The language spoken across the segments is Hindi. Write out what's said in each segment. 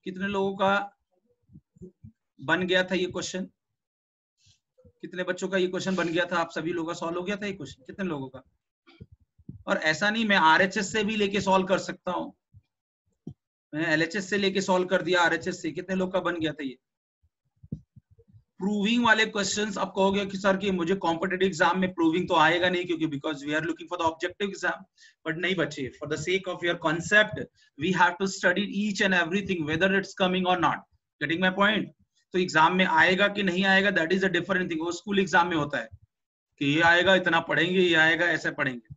कितने लोगों का बन गया था ये क्वेश्चन? कितने बच्चों का ये क्वेश्चन बन गया था? आप सभी लोगों का सॉल्व हो गया था ये क्वेश्चन? कितने लोगों का? और ऐसा नहीं, मैं आरएचएस से भी लेके सॉल्व कर सकता हूँ, मैंने एलएचएस से लेके सॉल्व कर दिया, आरएचएस से। कितने लोग का बन गया था ये? प्रूविंग वाले क्वेश्चंस आप कहोगे कि सर कि मुझे कॉम्पिटिटिव एग्जाम में प्रूविंग तो आएगा नहीं, क्योंकि because we are looking for the objective exam. But नहीं बच्चे, for the sake of your concept we have to study each and everything whether it's coming or not. Getting my point? तो एग्जाम में आएगा कि नहीं आएगा, that is a different thing. वो स्कूल एग्जाम में होता है कि ये आएगा इतना पढ़ेंगे, ये आएगा ऐसे पढ़ेंगे।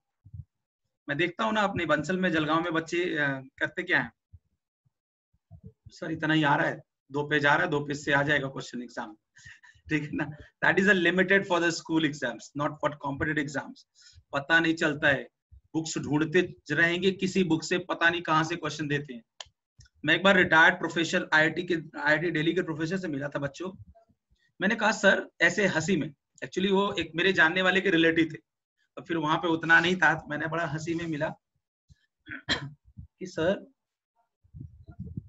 मैं देखता हूँ ना अपने बंसल में, जलगांव में बच्चे करते क्या है, सर इतना ही आ रहा है, 2 पेज आ रहा है, 2 पेज से आ जाएगा क्वेश्चन एग्जाम। ठीक है ना? That is a limited for the school exams, not for competitive exams. पता नहीं चलता है, बुक्स ढूंढते रहेंगे, किसी बुक से पता नहीं कहां से क्वेश्चन देते हैं। मैं एक बार रिटायर्ड प्रोफेसर आईआईटी दिल्ली के प्रोफेसर से मिला था बच्चों। मैंने कहा सर ऐसे हंसी में, एक्चुअली वो एक मेरे जानने वाले के रिलेटिव थे, तो फिर वहां पे उतना नहीं था, तो मैंने बड़ा हंसी में मिला कि सर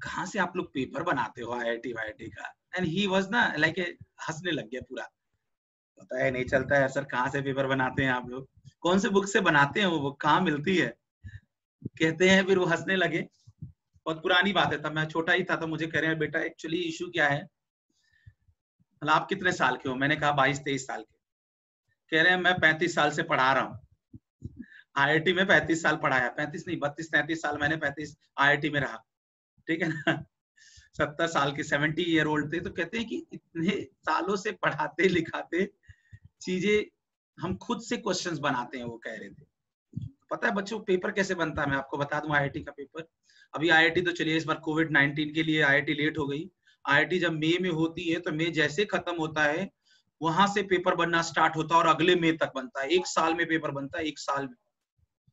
कहाँ से आप लोग पेपर बनाते हो आईआईटी वाईआईटी का? एंड ही वाज ना लाइक हंसने लग गया पूरा। पता है नहीं चलता है सर कहाँ से पेपर बनाते हैं आप लोग, कौन से बुक से बनाते हैं, वो बुक कहाँ मिलती है, कहते हैं। फिर वो हंसने लगे। बहुत पुरानी बात है, तब मैं छोटा ही था, तो मुझे कह रहे हैं बेटा एक्चुअली इशू क्या है, मतलब आप कितने साल के हो? मैंने कहा 22-23 साल के। कह रहे हैं मैं 35 साल से पढ़ा रहा हूँ आईआईटी में, 35 साल पढ़ाया, 35 नहीं 32-33 साल मैंने 35 आईआईटी में रहा। ठीक है ना? 70 साल के 70 ईयर ओल्ड थे। तो कहते हैं कि इतने सालों से पढ़ाते लिखाते चीजें हम खुद से क्वेश्चंस बनाते हैं, वो कह रहे थे। पता है बच्चों पेपर कैसे बनता है? मैं आपको बता दूं आईआईटी का पेपर। अभी आईआईटी तो चलिए इस बार कोविड-19 के लिए आईआईटी लेट हो गई। आईआईटी जब मई में होती है, तो मई जैसे खत्म होता है वहां से पेपर बनना स्टार्ट होता है और अगले मई तक बनता है। 1 साल में पेपर बनता है, 1 साल में।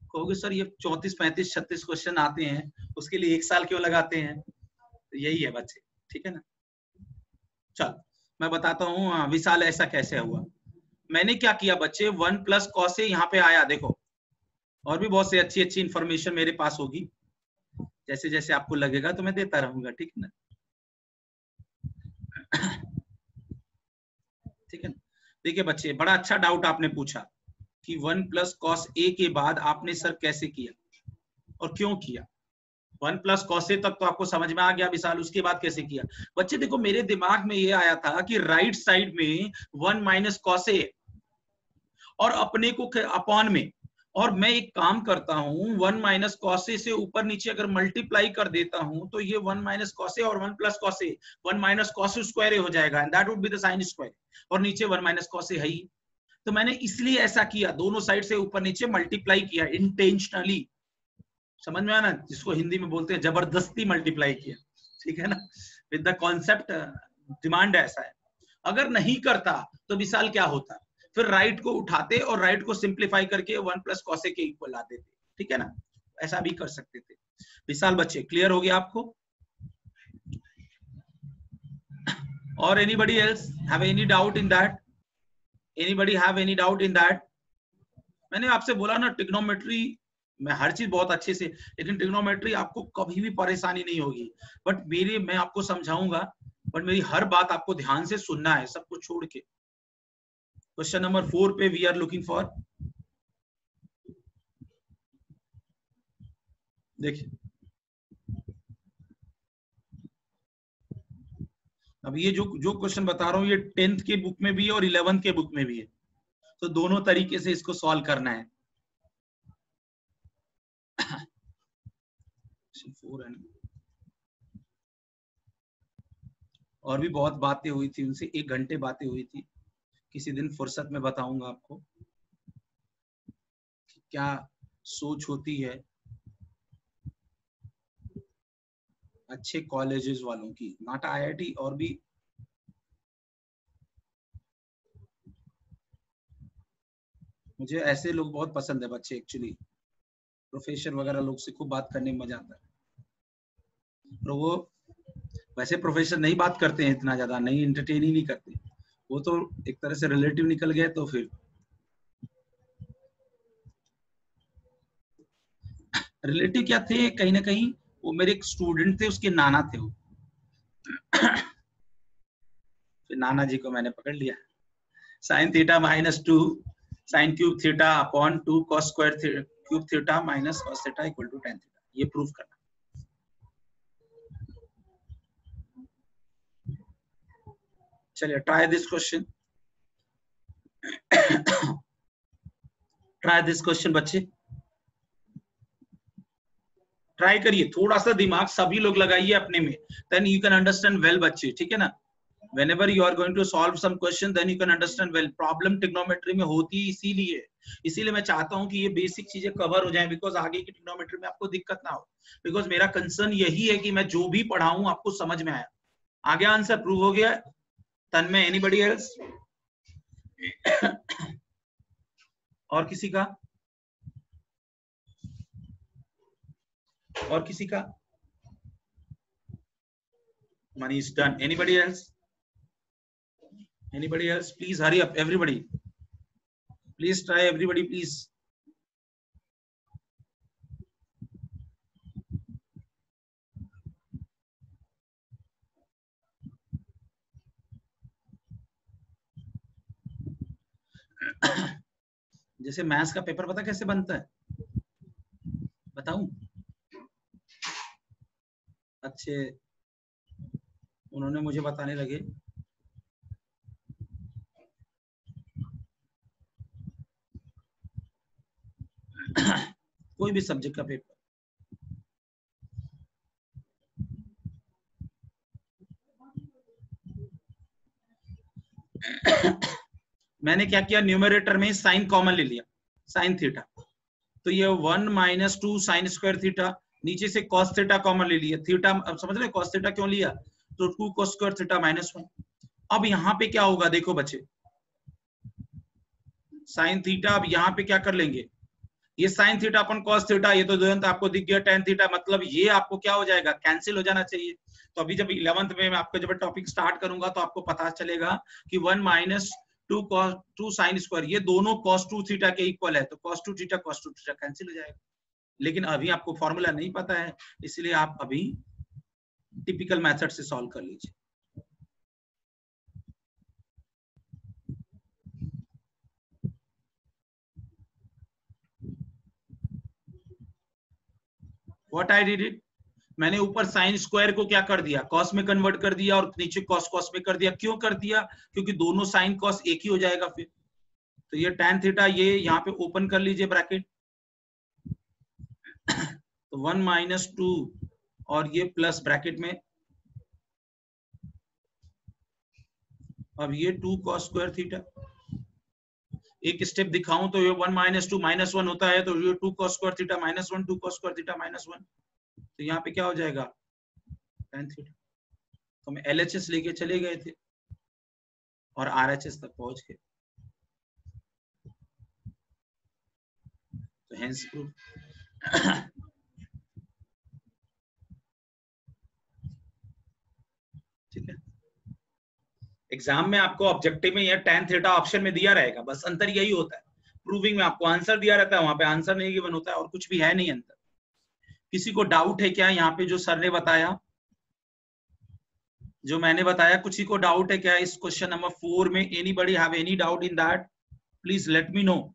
कहोगे सर ये 34, 35, 36 क्वेश्चन आते हैं, उसके लिए 1 साल क्यों लगाते हैं? तो यही है बच्चे। ठीक है ना? चल मैं बताता हूँ विशाल ऐसा कैसे हुआ। मैंने क्या किया बच्चे, 1 प्लस कॉस से यहाँ पे आया, देखो और भी बहुत सी अच्छी अच्छी इंफॉर्मेशन मेरे पास होगी, जैसे जैसे आपको लगेगा तो मैं देता रहूंगा। ठीक है ना? ठीक है ना? देखिए बच्चे, बड़ा अच्छा डाउट आपने पूछा कि 1 प्लस कॉस ए के बाद आपने सर कैसे किया और क्यों किया। 1 प्लस कॉस ए तक तो आपको समझ में आ गया विशाल, उसके बाद कैसे किया? बच्चे देखो मेरे दिमाग में ये आया था कि राइट साइड में 1 माइनस कॉस ए और अपने को अपॉन में, और मैं एक काम करता हूं 1 माइनस कॉसे से ऊपर नीचे अगर मल्टीप्लाई कर देता हूं तो ये 1 माइनस कॉसे और 1 प्लस कॉसे 1 माइनस कॉसे स्क्वायर हो जाएगा, and that would be the sine square, और नीचे 1 माइनस कॉसे है ही। तो मैंने इसलिए ऐसा किया, दोनों साइड से ऊपर नीचे मल्टीप्लाई किया इंटेंशनली। समझ में आना, जिसको हिंदी में बोलते हैं जबरदस्ती मल्टीप्लाई किया। ठीक है ना? विद द कॉन्सेप्ट, डिमांड ऐसा है। अगर नहीं करता तो विशाल क्या होता, फिर राइट को उठाते और राइट को सिंप्लीफाई करके 1 प्लस कॉसे के इक्वल ला देते। ठीक है ना? ऐसा भी कर सकते थे। विशाल बच्चे क्लियर हो गया आपको? और anybody else have any doubt in that? Anybody have any doubt in that? मैंने आपसे बोला ना ट्रिग्नोमेट्री मैं हर चीज बहुत अच्छे से, लेकिन ट्रिग्नोमेट्री आपको कभी भी परेशानी नहीं होगी। बट मेरे मैं आपको समझाऊंगा, बट मेरी हर बात आपको ध्यान से सुनना है, सब कुछ छोड़ के। क्वेश्चन नंबर 4 पे वी आर लुकिंग फॉर, देखिए अब ये जो जो क्वेश्चन बता रहा हूँ ये 10th के बुक में भी है और 11th के बुक में भी है, तो दोनों तरीके से इसको सॉल्व करना है। और भी बहुत बातें हुई थी उनसे, 1 घंटे बातें हुई थी। किसी दिन फुर्सत में बताऊंगा आपको कि क्या सोच होती है अच्छे कॉलेजेस वालों की, नॉट आईआईटी, और भी। मुझे ऐसे लोग बहुत पसंद है बच्चे एक्चुअली, प्रोफेसर वगैरह लोग से खूब बात करने में मजा आता है, और वो वैसे प्रोफेसर नहीं बात करते हैं इतना ज्यादा, नहीं एंटरटेन ही नहीं करते, वो तो एक तरह से रिलेटिव निकल गए तो फिर रिलेटिव क्या थे, कहीं ना कहीं वो मेरे एक स्टूडेंट थे, उसके नाना थे वो। फिर नाना जी को मैंने पकड़ लिया। Sine theta minus 2 sine cube theta upon 2 cos square cube theta minus cos theta equal to tan theta, ये प्रूफ करना। चलिए try this question, try this question बच्चे, ट्राई करिए, थोड़ा सा दिमाग सभी लोग लगाइए अपने में, then you can understand well बच्चे, ठीक है ना। whenever you are going to solve some question then you can understand well, problem trigonometry में होती इसीलिए मैं चाहता हूं कि ये बेसिक चीजें कवर हो जाएं, बिकॉज आगे की ट्रिग्नोमेट्री में आपको दिक्कत ना हो, बिकॉज मेरा कंसर्न यही है कि मैं जो भी पढ़ाऊं आपको समझ में आया। आगे आंसर प्रूव हो गया तन्मय, एनीबॉडी एल्स? और किसी का, और किसी का? Money is done. Anybody else? Anybody else? Please hurry up, everybody. Please try, everybody, please. जैसे मैथ्स का पेपर पता कैसे बनता है, बताऊं? अच्छे उन्होंने मुझे बताने लगे, कोई भी सब्जेक्ट का पेपर, मैंने क्या किया, न्यूमरेटर में साइन कॉमन ले लिया, साइन थीटा, तो ये 1 माइनस 2 साइन स्क्वायर थीटा, नीचे से कॉस थीटा कॉमन ले लिया, थीटा अब समझ रहे कॉस थीटा क्यों लिया, तो 2 कॉस स्क्वायर थीटा माइनस 1। अब यहाँ पे क्या होगा देखो बच्चे, साइन थीटा, अब यहाँ पे क्या कर लेंगे, ये साइन थीटा अपन कॉस थीटा, ये तो तुरंत आपको दिख गया tan थीटा, मतलब ये आपको क्या हो जाएगा, कैंसिल हो जाना चाहिए। तो अभी जब 11th में मैं आपको जब टॉपिक स्टार्ट करूंगा तो आपको पता चलेगा कि 1 माइनस 2 cos 2 साइन स्क्वायर, ये दोनों cos 2 थीटा के इक्वल है, तो cos 2 थीटा कैंसिल हो जाएगा। लेकिन अभी आपको फॉर्मूला नहीं पता है, इसलिए आप अभी टिपिकल मेथड से सॉल्व कर लीजिए। व्हाट आई डिड इट, मैंने ऊपर साइन स्क्वायर को क्या कर दिया, कॉस में कन्वर्ट कर दिया, और नीचे कॉस कॉस में कर दिया। क्यों कर दिया, क्योंकि दोनों साइन कॉस एक ही हो जाएगा फिर। तो ये tan थीटा, ये यहाँ पे ओपन कर लीजिए ब्रैकेट, तो 1 माइनस 2 और ये प्लस ब्रैकेट में, अब ये 2 कॉस स्क्वायर थीटा, एक स्टेप दिखाऊं तो ये 1 माइनस 2 माइनस 1 होता है, तो ये 2 cos square theta minus 1, 2 cos square theta minus 1, तो यहाँ पे क्या हो जाएगा tan थीटा। तो हम LHS लेके चले गए थे और RHS तक पहुंच गए, तो हेंस प्रूफ। ठीक है, एग्जाम में आपको ऑब्जेक्टिव में या tan थीटा ऑप्शन में दिया रहेगा, बस अंतर यही होता है, प्रूविंग में आपको आंसर दिया रहता है, वहां पे आंसर नहीं गिवन होता है, और कुछ भी है नहीं अंतर। किसी को डाउट है क्या यहाँ पे जो सर ने बताया, जो मैंने बताया, किसी को डाउट है क्या इस क्वेश्चन नंबर 4 में? Anybody have any doubt in that, please let me know.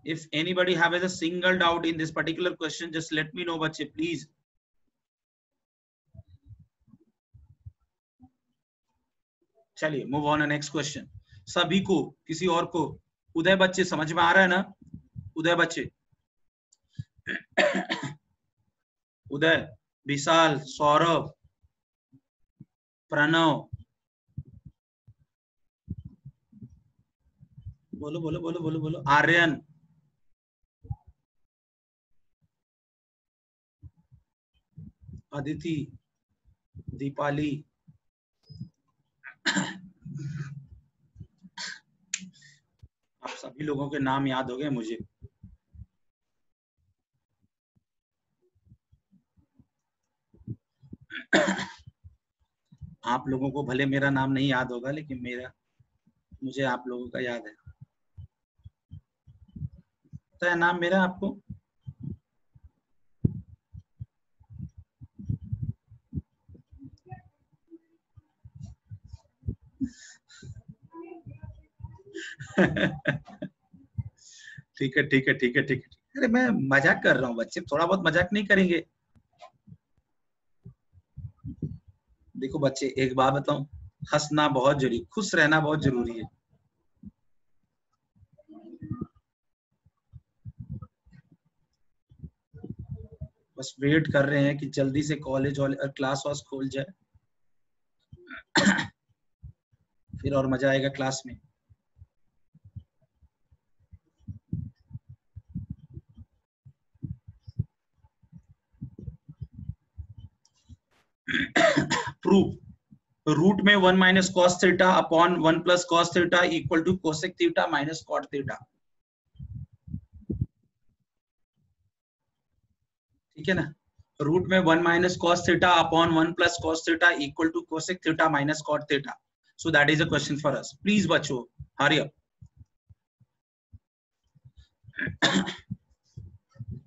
If anybody have a single doubt in this particular question, just let me know, बच्चे please. चलिए मूव ऑन नेक्स्ट क्वेश्चन। सभी को, किसी और को, उदय बच्चे समझ में आ रहा है ना? उदय बच्चे, उदय, विशाल, सौरभ, प्रणव, बोलो बोलो बोलो बोलो बोलो, आर्यन, अदिति, दीपाली, आप सभी लोगों के नाम याद हो गए मुझे। आप लोगों को भले मेरा नाम नहीं याद होगा, लेकिन मुझे आप लोगों का याद है। पता है नाम मेरा आपको? ठीक है ठीक है ठीक है ठीक है। अरे मैं मजाक कर रहा हूँ बच्चे, थोड़ा बहुत मजाक नहीं करेंगे? देखो बच्चे, एक बात बताऊं, हंसना बहुत जरूरी, खुश रहना बहुत जरूरी है। बस वेट कर रहे हैं कि जल्दी से कॉलेज और क्लास वास खोल जाए, फिर और मजा आएगा क्लास में। प्रूफ, रूट में 1 minus cos theta upon 1 plus cos theta equal to cosec theta minus cot theta. ठीक है ना? रूट में 1 minus cos theta upon 1 plus cos theta equal to cosec theta minus cot theta. So that is a question for us. Please बच्चों हरी अप।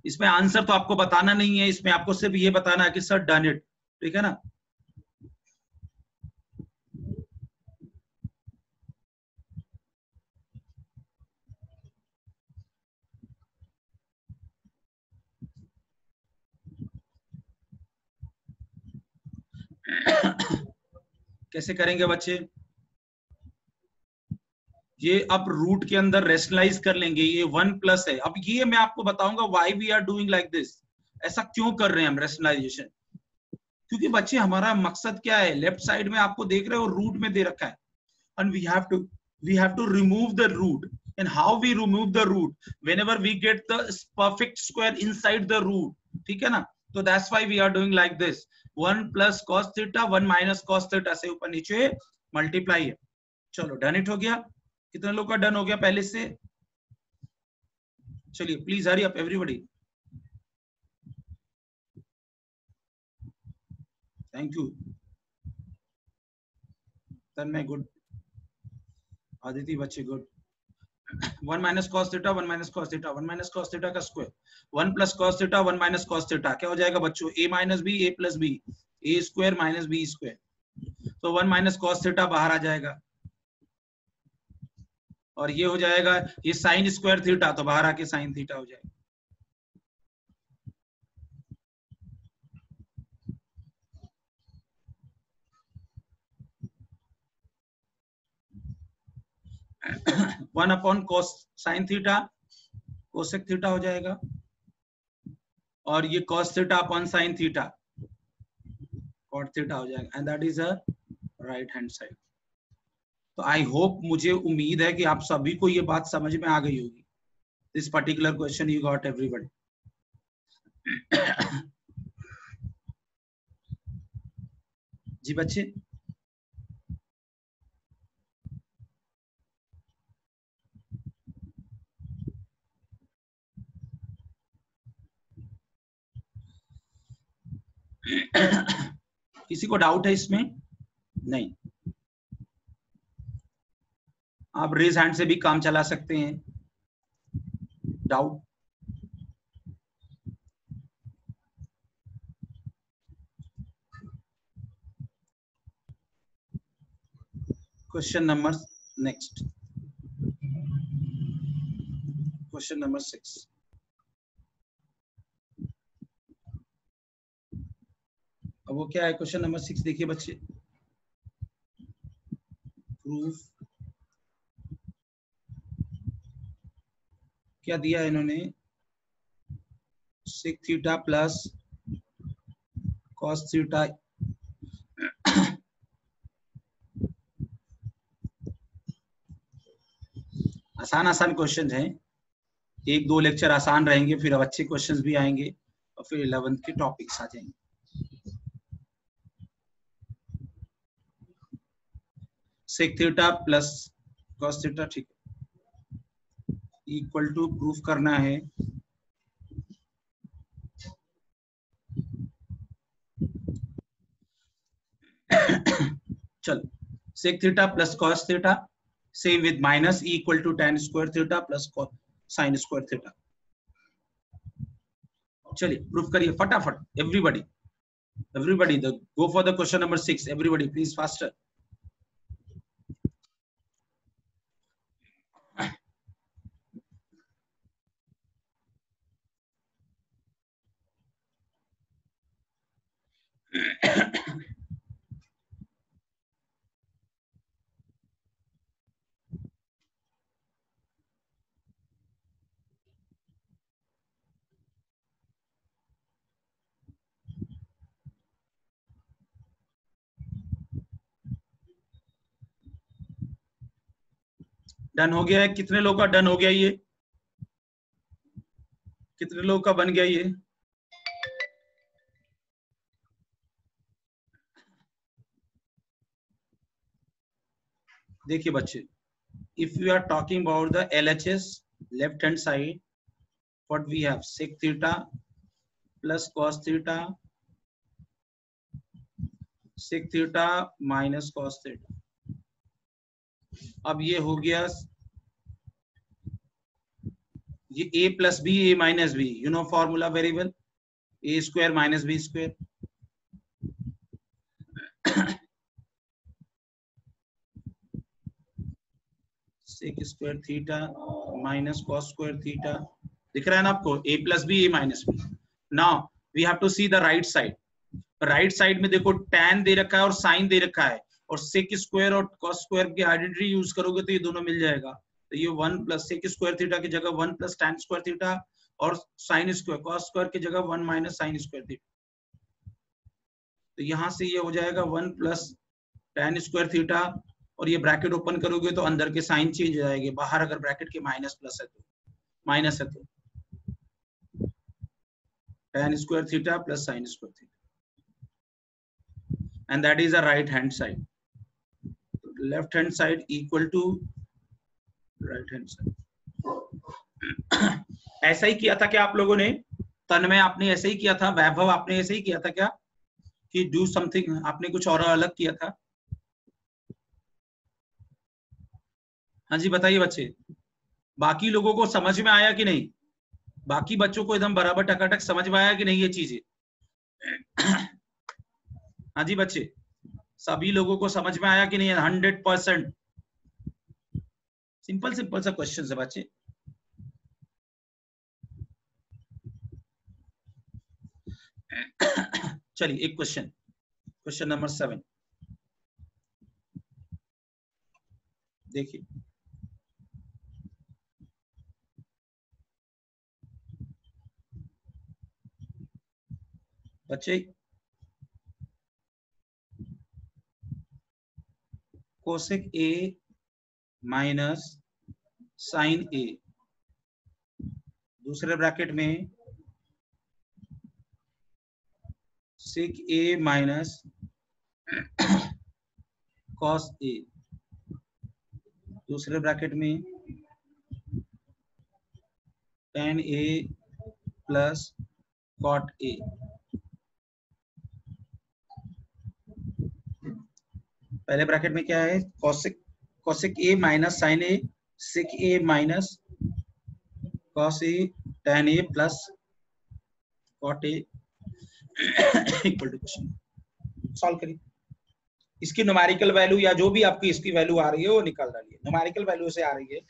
इसमें आंसर तो आपको बताना नहीं है, इसमें आपको सिर्फ ये बताना है कि सर डन इट। ठीक है ना? कैसे करेंगे बच्चे? ये अब रूट के अंदर रेशनलाइज कर लेंगे, ये 1 प्लस है। अब ये मैं आपको बताऊंगा why we are doing like this, ऐसा क्यों कर रहे हैं हम रेशनलाइजेशन। क्योंकि बच्चे हमारा मकसद क्या है, लेफ्ट साइड में आपको देख रहे हो रूट में दे रखा है, and we have to remove the root. And how we remove the root? Whenever we get the perfect square inside the root. ठीक है ना? तो that's why we are doing like this. 1 plus cos theta 1 minus cos theta से ऊपर नीचे मल्टीप्लाई है। चलो डन इट हो गया। कितने लोग का डन हो गया पहले से? चलिए please hurry up everybody. Thank you. Tanmay good, Aditi बच्चे good. 1 minus cos theta 1 minus cos theta 1 minus cos theta का square 1 plus cos theta 1 minus cos theta क्या हो जाएगा बच्चों? a minus b a plus b, a square minus b square. तो 1 माइनस कॉस थीटा बाहर आ जाएगा और ये हो जाएगा ये साइन स्क्वायर थीटा, तो बाहर आके साइन थीटा हो जाएगा। One upon cos sine theta cosec theta हो जाएगा, और ये cos theta upon sine theta cot theta हो जाएगा, and that is a right hand side. तो आई होप, मुझे उम्मीद है कि आप सभी को ये बात समझ में आ गई होगी। This particular question you got everybody. जी बच्चे, किसी को डाउट है इसमें? नहीं, आप रेज हैंड से भी काम चला सकते हैं। Doubt? Question number next, question number 6। अब वो क्या है क्वेश्चन नंबर 6? देखिए बच्चे, प्रूफ क्या दिया है इन्होंने, sec theta plus cos theta. आसान आसान क्वेश्चन हैं, एक दो लेक्चर आसान रहेंगे, फिर अब अच्छे क्वेश्चंस भी आएंगे और फिर 11th के टॉपिक्स आ जाएंगे। Sec theta plus cos theta, ठीक है। इक्वल टू प्रूफ करना है चल sec theta plus cos theta same with minus e equal to tan square theta plus sin square theta. चलिए प्रूफ करिए फटाफट everybody go for the question number 6 everybody please faster. Done हो गया है? कितने लोगों का डन हो गया ये? कितने लोगों का बन गया ये? देखिए बच्चे, if we are talking about the LHS left hand side, what we have sec theta plus cos theta sec theta minus cos theta. अब ये हो गया ये a plus b a minus b, you know formula very well, a square minus b square. sec square theta minus cos square theta, दिख रहा है ना आपको? a plus b a minus b. Now we have to see the right side. Right side में देखो tan दे रखा है और sin दे रखा है, और sec स्क्वायर और cos स्क्वायर की आइडेंटिटी यूज करोगे तो ये दोनों मिल जाएगा. तो ये 1 प्लस sec स्क्वायर थीटा की जगह 1 प्लस tan स्क्वायर थीटा, और sin स्क्वायर cos स्क्वायर की जगह 1 माइनस sin स्क्वायर थीटा. तो यहाँ से ये हो जाएगा 1 प्लस tan स्क्वायर थीटा, और ये ब्रैकेट ओपन करोगे तो अंदर के साइन चेंज हो जाएंगे, बाहर अगर ब्रैकेट के माइनस प्लस है तो माइनस है तो tan square theta plus sin square theta, and that is the right hand side. Left hand side equal to right hand side. ऐसा ही किया था क्या आप लोगों ने? तन्मय आपने ऐसे ही किया था? वैभव आपने ऐसे ही किया था क्या कि डू समथिंग आपने कुछ और अलग किया था? हाँ जी बताइए बच्चे, बाकी लोगों को समझ में आया कि नहीं? बाकी बच्चों को एकदम बराबर टकाटक समझ में आया कि नहीं ये चीजें? हाँ जी बच्चे, सभी लोगों को समझ में आया कि नहीं? 100%. सिंपल सिंपल सा क्वेश्चन है बच्चे. चलिए एक क्वेश्चन नंबर 7 देखिए. बच्चे कोसेक ए माइनस साइन ए, दूसरे ब्रैकेट में सेक ए माइनस कॉस ए, दूसरे ब्रैकेट में tan A plus cot A. पहले ब्रैकेट में क्या है? Cosec A minus sine A, sec A minus cos A, tan A plus cot A equal to question. Solve करिए. इसकी न्यूमेरिकल वैल्यू या जो भी आपकी इसकी वैल्यू आ रही है वो निकाल डालिए. न्यूमेरिकल वैल्यू से आ रही है.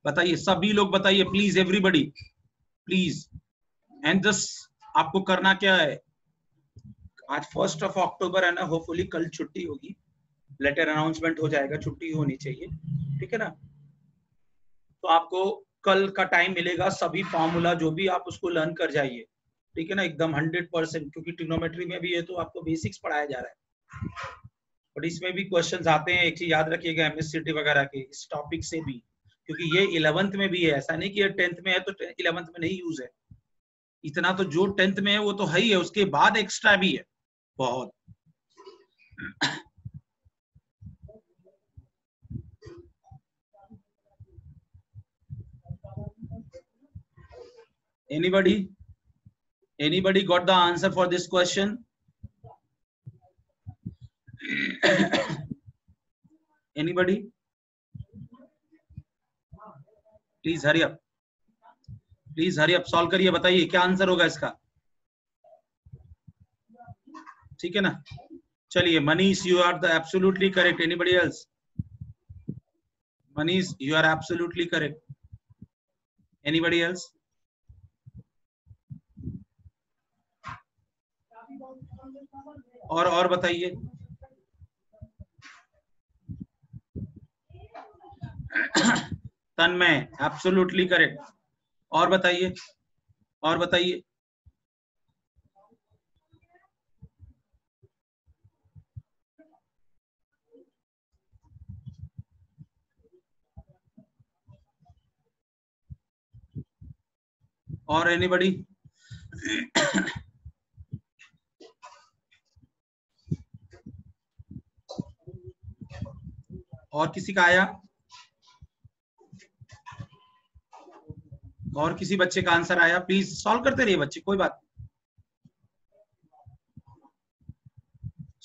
बताइए सभी लोग, बताइए please everybody please. And just आपको करना क्या है, आज 1 अक्टूबर है ना, होपफुली कल छुट्टी होगी, लेटर अनाउंसमेंट हो जाएगा, छुट्टी होनी चाहिए, ठीक है ना? तो आपको कल का टाइम मिलेगा, सभी फॉर्मूला जो भी आप उसको लर्न कर जाइए, ठीक है ना, एकदम 100%. क्योंकि ट्रिग्नोमेट्री में भी है तो आपको बेसिक्स पढ़ाया जा रहा है, बट इसमें भी क्वेश्चंस आते हैं. एक चीज याद रखिएगा एमएससीटी वगैरह के इस टॉपिक से भी, क्योंकि ये 11th में भी है, ऐसा नहीं कि 10th में है तो 11th में नहीं यूज है. इतना तो जो 10th में है वो तो है ही है, उसके बाद एक्स्ट्रा भी है बहुत. Anybody got the answer for this question? Anybody? Please hurry up. Please hurry up, solve करिए, बताइए क्या आंसर होगा इसका। ठीक है ना, चलिए Manish you are the absolutely correct. Anybody else? Manish you are absolutely correct. Anybody else? और बताइए। Tanmay absolutely correct. और बताइए, और बताइए। और एनीबडी? और किसी का आया? और किसी बच्चे का आंसर आया? प्लीज सॉल्व करते रहिए बच्चे, कोई बात।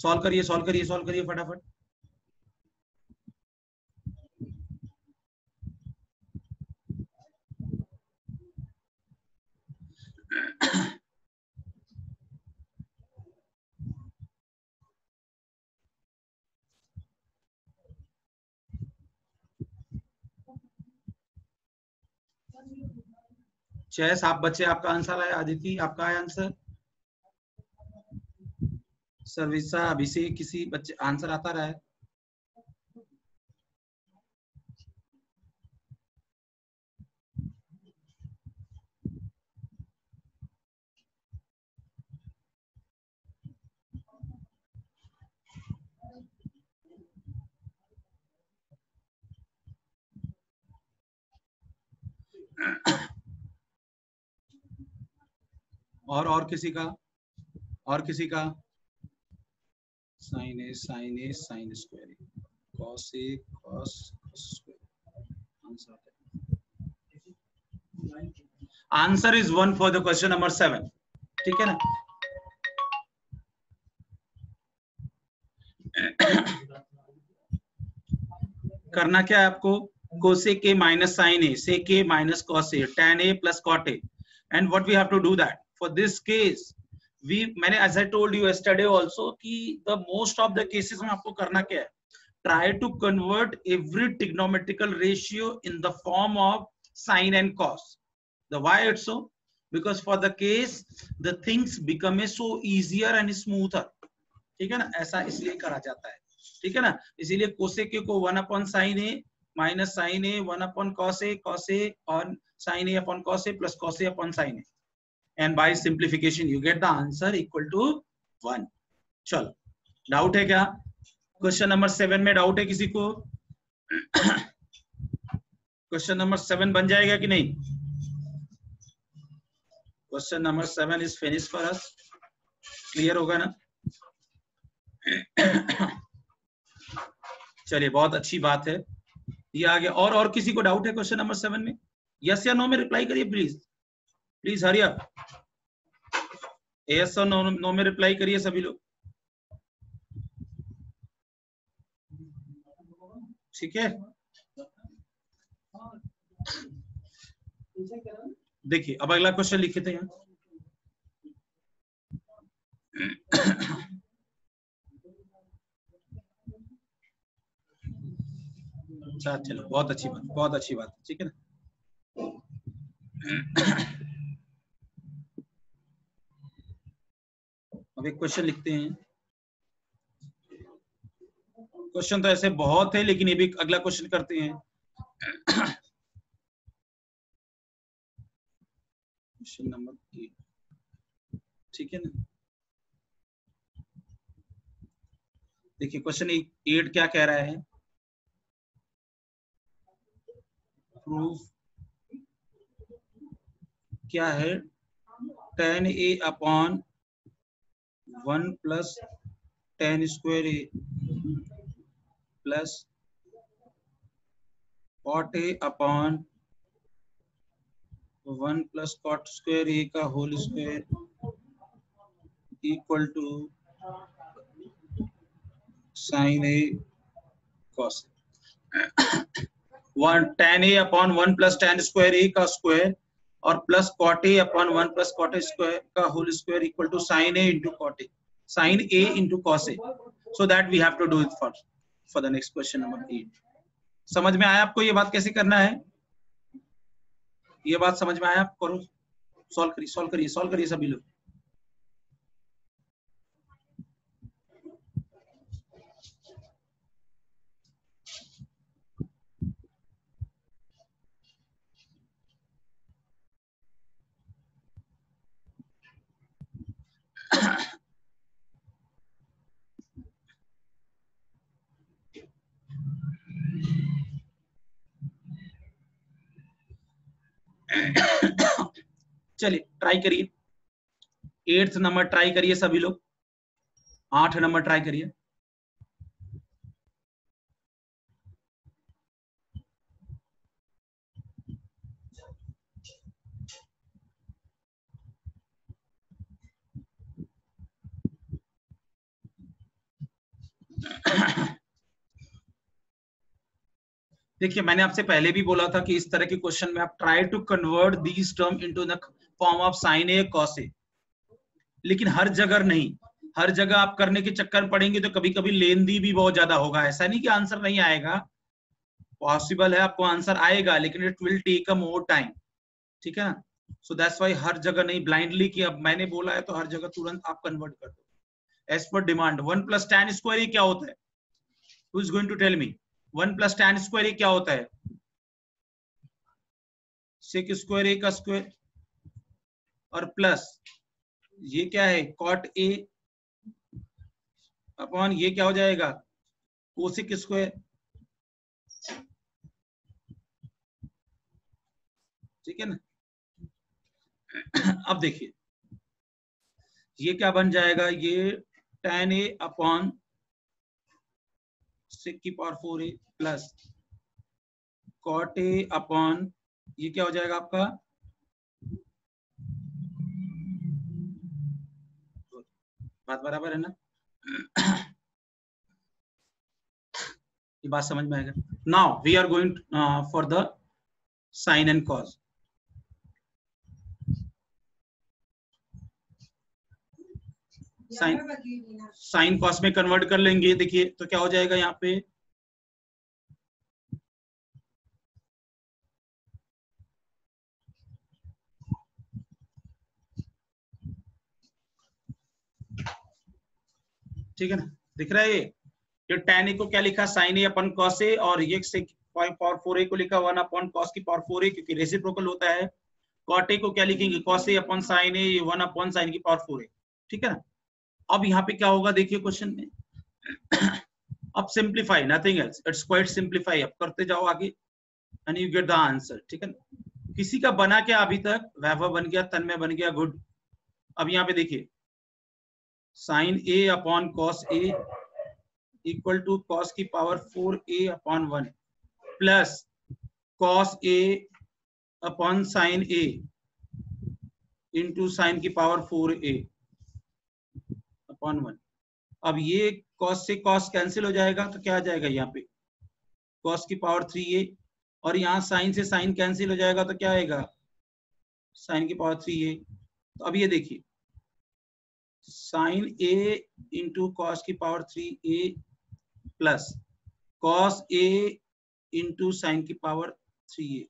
सॉल्व करिए, सॉल्व करिए, सॉल्व करिए फटाफट। चेस आप बच्चे, आपका आंसर आया। आदिति आपका आया आंसर। सर्विसा, अभिषेक, किसी बच्चे आंसर आता रहा है? और किसी का? और किसी का? Sine A, sine A, sine square, cos A, cos square. Answer is 1 for the question number 7। ठीक है ना? करना क्या है आपको? कोसेक के minus sine A, sec A minus cos A, tan a plus cot a, and what we have to do that for this case मैंने as I told you yesterday also कि the most of the cases में आपको करना क्या है? Try to convert every trigonometrical ratio in the form of sine and cos. The why it's so? Because for the case the things become so easier and smoother. ठीक है ना, ऐसा इसलिए करा जाता है। ठीक है ना, इसीलिए कोसेक को 1 upon sine A minus sine A 1 upon cos A और sine A upon cos A plus cos A upon sine A, and by simplification you get the answer equal to 1। चलो, डाउट है क्या? क्वेश्चन नंबर 7 में डाउट है किसी को? क्वेश्चन नंबर 7 बन जाएगा कि नहीं? Question number 7 is finish for us. Clear होगा ना? चलिए, बहुत अच्छी बात है, ये आ गया। और किसी को डाउट है क्वेश्चन नंबर 7 में? यस या नो में रिप्लाई करिए please, please hurry up. Yes और नो में रिप्लाई करिए सभी लोग। ठीक है, देखिए अब अगला क्वेश्चन लिखे थे यहाँ। अच्छा, चलो, बहुत अच्छी बात, बहुत अच्छी बात। ठीक है ना, अब एक क्वेश्चन लिखते हैं। क्वेश्चन तो ऐसे बहुत है, लेकिन ये भी अगला क्वेश्चन करते हैं। क्वेश्चन नंबर 8, ठीक है ना। देखिए क्वेश्चन 8 क्या कह रहा है? प्रूफ क्या है? tan a upon 1 plus tan square a plus cot a upon 1 plus cot square a का whole square equal to sin a cos one tan a upon 1 plus tan square a का स्क्वायर और plus cot a upon 1 plus cot square का whole square equal to sin a into cot a, sin a into cos a. So that we have to do it for the next question number 8. समझ में आया आपको ये बात कैसे करना है? ये बात समझ में आया? आप करो, सॉल्व करिए सभी लोग. चलिए ट्राई करिए. 8th नंबर ट्राई करिए सभी लोग. 8 नंबर ट्राई करिए. देखिए मैंने आपसे पहले भी बोला था कि इस तरह के क्वेश्चन में आप try to convert these term into the form of sine a cos a, लेकिन हर जगह नहीं. हर जगह आप करने के चक्कर में पड़ेंगे तो कभी कभी लेंदी भी बहुत ज्यादा होगा. ऐसा नहीं कि आंसर नहीं आएगा, पॉसिबल है आपको आंसर आएगा, लेकिन it will take a more time. ठीक है ना? सो दैट्स व्हाई हर जगह नहीं ब्लाइंडली कि अब मैंने बोला है तो हर जगह तुरंत आप कन्वर्ट कर दो. As per demand 1 plus tan square ये क्या होता है? Who is going to tell me? 1 plus tan square ये क्या होता है? sec स्क्वायर a का स्क्वायर और प्लस ये क्या है? cot a अपॉन ये क्या हो जाएगा? cosec square. ठीक है ना? अब देखिए ये क्या बन जाएगा? ये tan a अपॉन sec की power 4a plus cot a upon ये क्या हो जाएगा आपका? बात बराबर है ना? ये बात समझ में आएगा? Now we are going for the sine and cos. Sine cos में कन्वर्ट कर लेंगे. देखिए तो क्या हो जाएगा यहाँ पे? ठीक है ना? दिख रहा है ये tan a को क्या लिखा? sin a upon cos a, और ये पावर 4a को लिखा 1 अपॉन cos की पावर 4a, क्योंकि रेसिप्रोकल होता है. cot a को क्या लिखेंगे? cos a upon sin a, 1 upon sin की पावर 4a. ठीक है ना? अब यहाँ पे क्या होगा देखिए क्वेश्चन में. अब simplify, nothing else, it's quite simplify. अब करते जाओ आगे and you get the answer. ठीक है ना? किसी का बना क्या अभी तक? वैभव बन गया, तन्मय बन गया, गुड. अब यहाँ पे देखिए sin a upon cos a equal to cos की power 4a upon 1 plus cos a upon sin a into sin की पावर 4a अपॉन 1. अब ये cos से cos कैंसिल हो जाएगा तो क्या आ जाएगा यहाँ पे? cos की पावर 3a, और यहाँ sin से sin कैंसिल हो जाएगा तो क्या आएगा? sin की पावर 3a. तो अब ये देखिए sin a इंटू cos की power 3a plus cos a into sin की पावर 3a.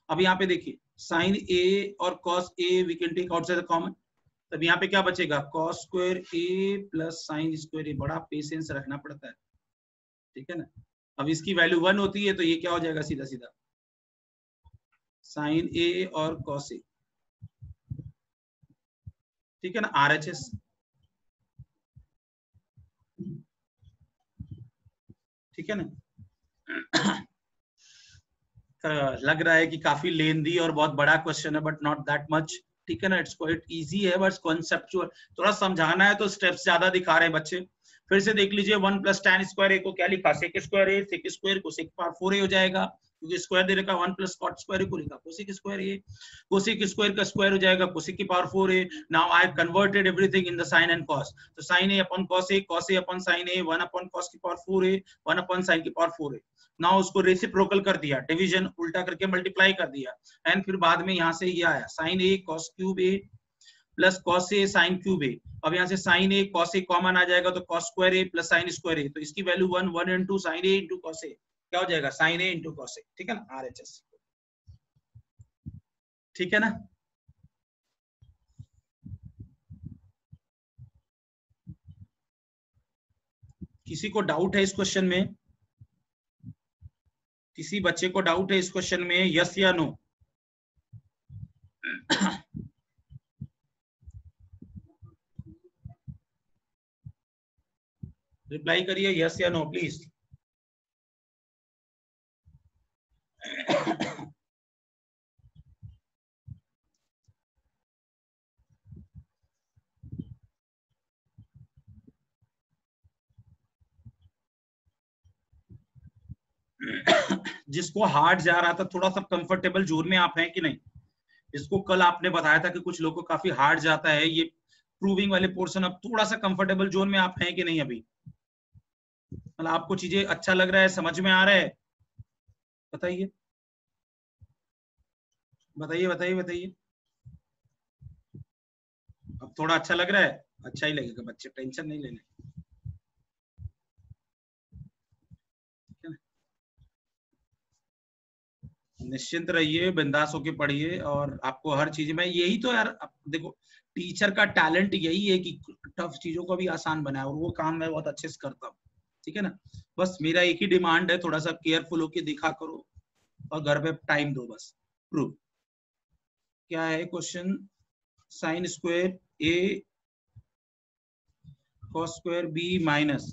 अब यहाँ पे देखिए sin a और cos a we can take outside the common. तब यहाँ पे क्या बचेगा? cos square a plus sin square a. बड़ा पेशेंस रखना पड़ता है. ठीक है ना? अब इसकी वैल्यू 1 होती है तो ये क्या हो जाएगा? सीधा सीधा sin a और cos a. ठीक है ना? RHS. ठीक है ना? लग रहा है कि काफी लेंदी और बहुत बड़ा क्वेश्चन है, बट नॉट दैट मच. ठीक है ना? इट्स क्वाइट इजी है, बट कॉन्सेप्चुअल थोड़ा समझाना है तो स्टेप्स ज्यादा दिखा रहे हैं बच्चे. फिर से देख लीजिए 1 प्लस tan स्क्वायर ए को क्या लिखा, सेक स्क्वायर ए, सेक स्क्वायर को सेक पावर 4a हो जाएगा, क्योंकि स्क्वायर दे रखा 1 प्लस कॉट स्क्वायर ए को लिखा cosec square A, cosec square का स्क्वायर हो जाएगा कोसेक की power 4a। Now I have converted everything in the sine and cos, तो sine A upon cos A, cos A upon sine A, 1 upon cos की पावर 4a, 1 अपॉन साइन की पावर 4a। नाउ उसको रेसिप्रोकल कर दिया, डिवीजन उल्टा करके मल्टीप्लाई कर दिया, एंड फिर बाद में यहाँ से ये आया sign a cos cube A plus cos A sine cube ए। अब यहाँ से sign a cos A common आ जाएगा, तो कॉस स्क्वायर ए प्लस साइन स्क्वायर ए, तो इसकी value 1 into sine A into cos A, क्या हो जाएगा sign A into cos A, ठीक है ना, आरएचएस, ठीक है ना। किसी को डाउट है इस क्वेश्चन में? किसी बच्चे को डाउट है इस क्वेश्चन में, यस या नो? रिप्लाई करिए यस या नो प्लीज। जिसको हार्ड जा रहा था, थोड़ा सा कंफर्टेबल जोन में आप हैं कि नहीं? इसको कल आपने बताया था कि कुछ लोगों को काफी हार्ड जाता है ये प्रूविंग वाले पोर्शन, अब थोड़ा सा कंफर्टेबल जोन में आप हैं कि नहीं अभी? मतलब आपको चीजें अच्छा लग रहा है, समझ में आ रहा है? बताइए बताइए बताइए बताइए। अब थोड़ा अच्छा लग रहा है? अच्छा ही लगेगा बच्चे, टेंशन नहीं लेने, निश्चिंत रहिए, बिंदास होके पढ़िए, और आपको हर चीज में यही तो यार देखो, टीचर का टैलेंट यही है कि टफ चीजों को भी आसान बनाए, और वो काम मैं बहुत अच्छे से करता हूँ, ठीक है ना। बस मेरा एक ही डिमांड है, थोड़ा सा केयरफुल होके दिखा करो और घर पे टाइम दो बस। प्रूव क्या है question? Sine square A cos square B minus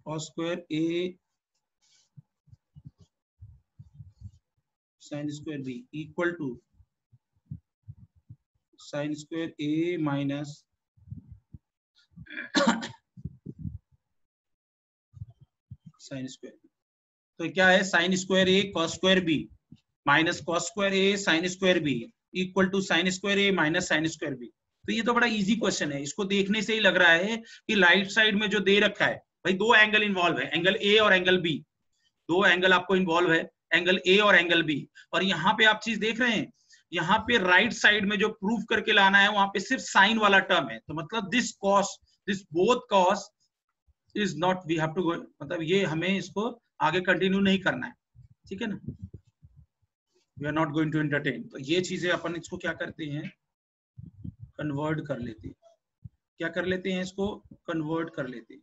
cos square A sine square B equal to sine square A minus sine square. तो क्या है, sine square A cos square B minus cos square A sine square B equal to sine square A minus sine square B. तो ये तो बड़ा इजी क्वेश्चन है, इसको देखने से ही लग रहा है कि राइट साइड में जो दे रखा है भाई, दो एंगल इन्वॉल्व है, एंगल ए और एंगल बी, दो एंगल आपको इन्वॉल्व है, एंगल ए और एंगल बी। और यहाँ पे आप चीज देख रहे हैं, यहाँ पे राइट साइड में जो प्रूफ करके लाना है वहां पे सिर्फ साइन वाला टर्म है, तो मतलब this cos, this both cos is not, we have to go, मतलब ये हमें इसको आगे कंटिन्यू नहीं करना है, ठीक है ना, we are not going to entertain. तो ये चीजें अपन इसको क्या करते हैं, कन्वर्ट कर लेते हैं, क्या कर लेते हैं, इसको कन्वर्ट कर लेते हैं।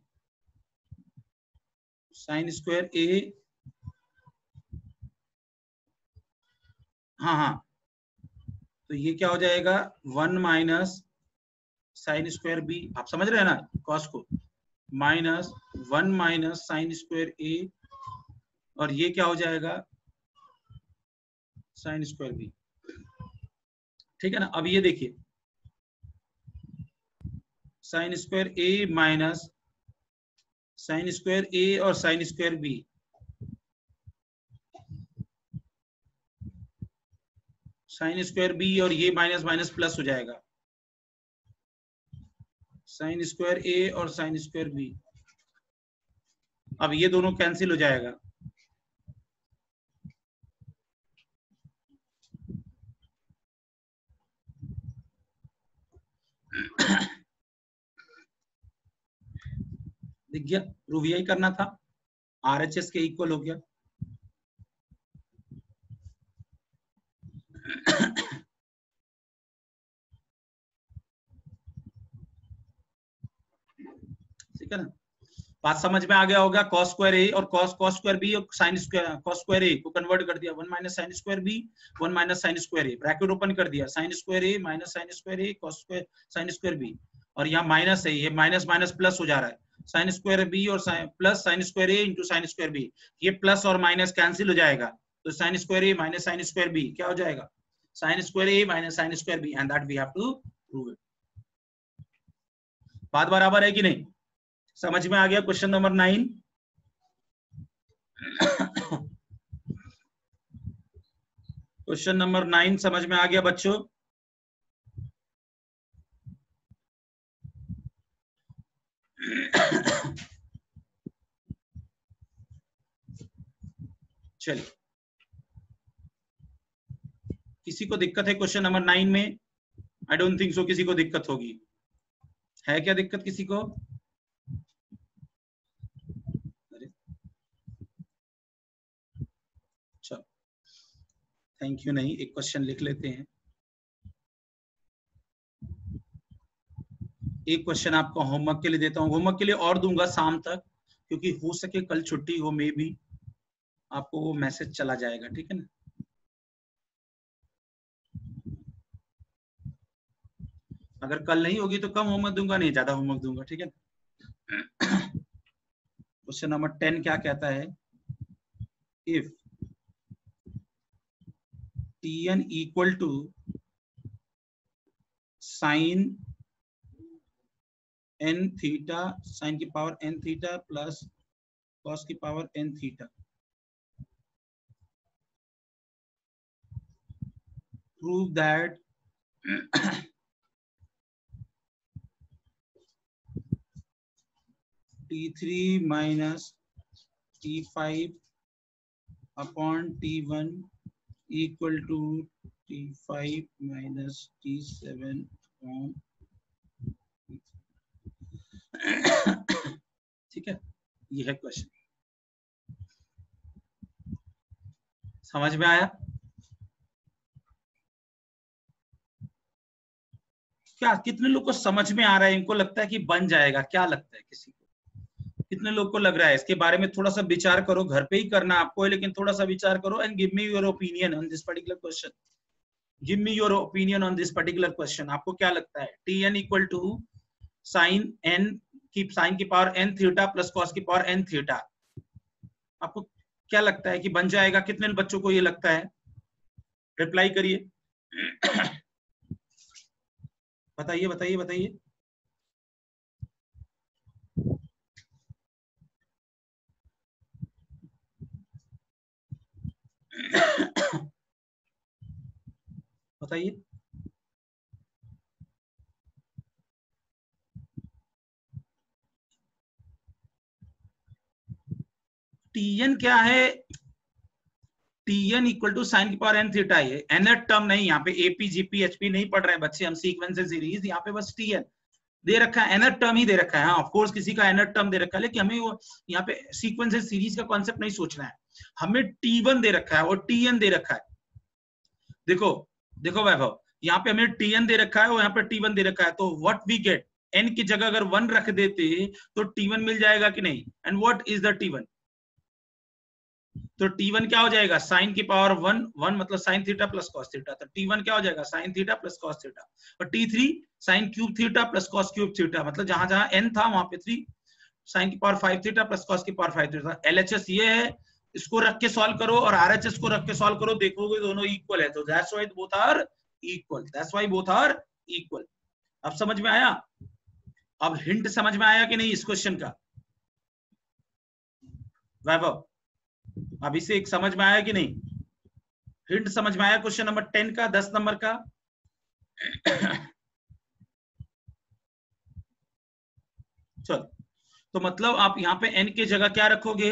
साइन स्क्वायर ए, हाँ हाँ, तो ये क्या हो जाएगा 1 माइनस साइन स्क्वायर बी, आप समझ रहे हैं ना कॉस को, माइनस 1 माइनस साइन स्क्वायर ए, और ये क्या हो जाएगा साइन स्क्वायर बी, ठीक है ना। अब ये देखिए साइन स्क्वायर ए माइनस साइन स्क्वायर ए और sine square B, sine square B और ये माइनस माइनस प्लस हो जाएगा, साइन स्क्वायर ए और साइन स्क्वायर बी। अब ये दोनों कैंसिल हो जाएगा, दिख गया, प्रूव यही करना था, आरएचएस के इक्वल हो गया। ठीक है ना, बात समझ में आ गया होगा। कॉस स्क्वायर ए और कॉस स्क्वायर बी और साइन स्क्वायर कॉस स्क्वायर ए को कन्वर्ट कर दिया, 1 minus sine square b 1 minus sine square a, bracket open कर दिया, साइन स्क्वायर ए माइनस साइन स्क्वायर ए cos square sine square B, और यहाँ माइनस है, ये माइनस माइनस प्लस हो जा रहा है, साइन स्क्वायर बी और plus sine square A into sine square B, ये प्लस और माइनस कैंसिल हो जाएगा, तो साइन स्क्वायर ए माइनस साइन स्क्वायर बी क्या हो जाएगा, sine square A minus sine square B, and that we have to prove it. बात बराबर है कि नहीं? समझ में आ गया क्वेश्चन नंबर 9? क्वेश्चन नंबर 9 समझ में आ गया बच्चों? चलिए, किसी को दिक्कत है क्वेश्चन नंबर 9 में? आई डोंट थिंक सो किसी को दिक्कत होगी। है क्या दिक्कत किसी को? चलो थैंक यू। नहीं, एक क्वेश्चन लिख लेते हैं। एक क्वेश्चन आपको होमवर्क के लिए देता हूँ, होमवर्क के लिए और दूंगा शाम तक, क्योंकि हो सके कल छुट्टी हो, मे भी आपको वो मैसेज चला जाएगा, ठीक है ना? अगर कल नहीं होगी तो कम होमवर्क दूंगा, नहीं ज्यादा होमवर्क दूंगा, ठीक है ना? क्वेश्चन नंबर 10 क्या कहता है? If Tn equal to sine n theta, sine की power n theta plus cos की power n theta, prove that T3 minus T5 upon T1 equal to T5 minus T7 upon ठीक है, ये है क्वेश्चन। समझ में आया क्या? कितने लोग को समझ में आ रहा है? इनको लगता है कि बन जाएगा? क्या लगता है किसी को? कितने लोग को लग रहा है? इसके बारे में थोड़ा सा विचार करो, घर पे ही करना आपको है, लेकिन थोड़ा सा विचार करो and give me your opinion on this particular question. Give me your opinion on this particular question. आपको क्या लगता है? Tn equal to sine n की साइन की power n theta plus cos की पावर n थीटा, आपको क्या लगता है कि बन जाएगा? कितने बच्चों को ये लगता है? रिप्लाई करिए। बताइए बताइए बताइए। बताइए। Tn क्या है? Tn इक्वल टू साइन की पावर n थीटा है। nth टर्म नहीं, यहाँ पे AP GP HP नहीं पढ़ रहे हैं बच्चे हम, सीक्वेंस सीरीज, यहाँ पे बस Tn दे रखा है, nth टर्म ही दे रखा है। हाँ ऑफ कोर्स किसी का nth टर्म दे रखा है, लेकिन हमें वो यहाँ पे सीक्वेंस सीरीज का कॉन्सेप्ट नहीं सोचना है। हमें T1 दे रखा है और Tn दे रखा है। देखो देखो वैभव, यहाँ पे हमें Tn दे रखा है और यहाँ पे T1 दे रखा है, तो व्हाट वी गेट, n की जगह अगर 1 रख देते तो T1 मिल जाएगा कि नहीं? And what is the T1? तो T1 क्या हो जाएगा? साइन की पावर 1, 1 मतलब sine theta plus cos theta, तो T1 क्या हो जाएगा? Sine theta plus cos theta. और T3 sign cube theta plus cos cube theta, मतलब जहां जहां n था वहां पे 3 साइन की पावर 5 थीटा प्लस कॉस की पावर 5 थीटा। LHS ये है, इसको रख के सॉल्व करो और RHS को रख के सॉल्व करो, देखोगे दोनों इक्वल है, तो that's why both are equal, that's why both are equal. अब समझ में आया? अब हिंट समझ में आया कि नहीं इस क्वेश्चन का? वैभव अभी से एक समझ में आया कि नहीं? हिंट समझ में आया क्वेश्चन नंबर 10 का, 10 नंबर का? चलो, तो मतलब आप यहाँ पे n के जगह क्या रखोगे?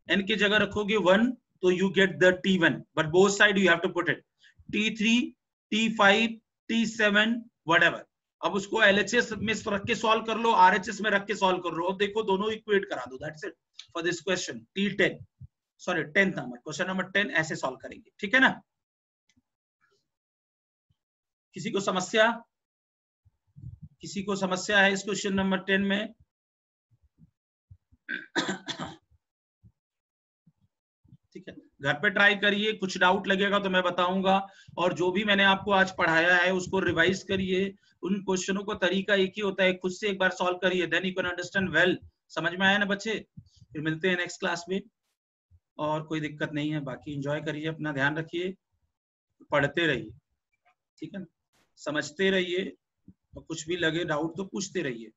n के जगह रखोगे 1, तो you get the T1, but both side you have to put it T3 T5 T7 whatever. अब उसको LHS में रख के सॉल्व कर लो, RHS में रख के सॉल्व कर लो, अब देखो दोनों इक्वेट करा दो, that's it for this question. T10 sorry 10th number, question number 10 ऐसे सॉल्व करेंगे, ठीक है ना? किसी को समस्या? किसी को समस्या है इस क्वेश्चन नंबर 10 में? ठीक है, घर पे ट्राई करिए, कुछ डाउट लगेगा तो मैं बताऊंगा, और जो भी मैंने आपको आज पढ़ाया है उसको रिवाइज करिए। उन क्वेश्चनों का तरीका एक ही होता है, खुद से एक बार सॉल्व करिए, then you can understand well. समझ में आया ना बच्चे? फिर मिलते हैं नेक्स्ट क्लास में, और कोई दिक्कत नहीं है, बाकी एंजॉय करिए, अपना ध्यान रखिए, पढ़ते रहिए, ठीक है ना? समझते रहिए, और कुछ भी लगे डाउट तो पूछते रहिए।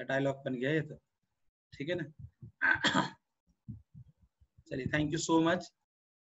अच्छा डायलॉग बन गया ये तो, ठीक है ना। चलिए थैंक यू सो मच।